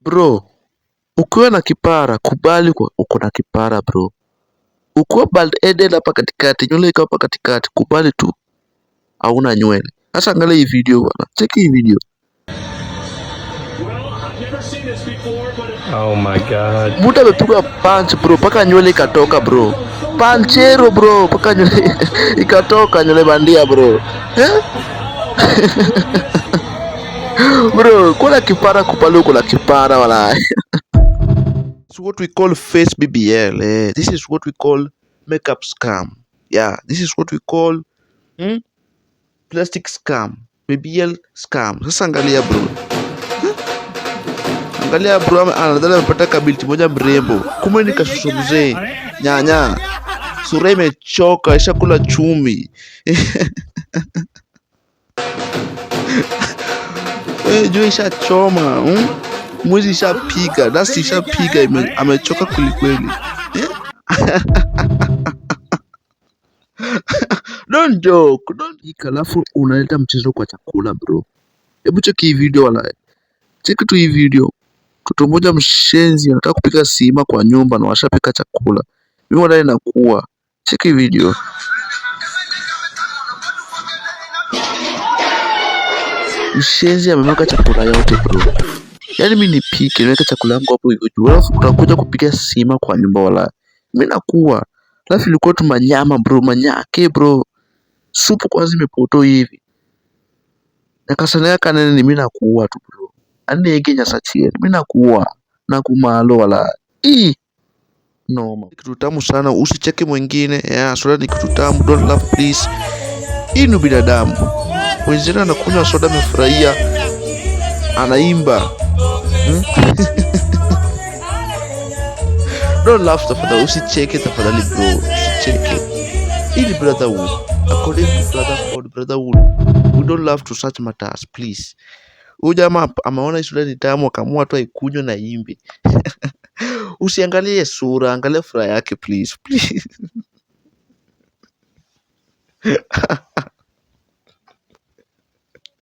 Bro, ukiwa na kipara kubali kwa uko na kipara bro. Ukiwa bald headed hapa katikati, nywele iko hapa katikati, kubali tu hauna nywele. Sasa angalia hii video bwana. Cheki hii video. Oh my god. Mtu amepigwa punch bro, paka nywele ikatoka bro. Panchero bro, paka nywele ikatoka, nywele bandia bro. Eh? Bro, kuna kipara kupale uko na kipara wala. This is what we call face BBL. This is what we call makeup scam. Yeah, this is what we call plastic scam. BBL scam. Sasa angalia bro. Angalia bro, anadhani amepata kabinti moja mrembo. Kumbe ni kashusho mzee. Nyanya. Sura imechoka, ishakula chumi. Jua ishachoma. Mwezi ishapiga, dasti ishapiga, amechoka kwelikweli. Don't joke, don't. Halafu unaleta mchezo kwa chakula bro. Hebu cheki hii video wala. Cheki tu hii video. Mtoto mmoja mshenzi anataka kupika sima kwa nyumba na washapika chakula. Mimi wala inakuwa. Cheki video. Mshenzi amemwaga chakula yote bro. Yaani mimi nipike niweke chakula yangu hapo hivyo juu. Alafu utakuja kupiga sima kwa nyumba wala. Mimi nakuwa. Alafu ilikuwa tu manyama bro, manyake bro. Supu kwanza imepoto hivi. Nakasana yaka nene mimi nakuwa tu bro. Ani yeke nyasachie. Mimi nakuwa. Nakumalo wala. Noma. Kitu tamu sana, usicheke mwingine. Soda ni kitu tamu, don't laugh please. Hii ni binadamu. Mwenzenu anakunywa soda amefurahia. Anaimba. Don't laugh tafadhali, usicheke tafadhali bro. Usicheke. Hii ni brotherhood. According to brotherhood. We don't laugh to such matters, please. Huyu jamaa ameona soda ni tamu akaamua tu aikunywe na imbe. Usiangalie sura, angalia furaha yake please.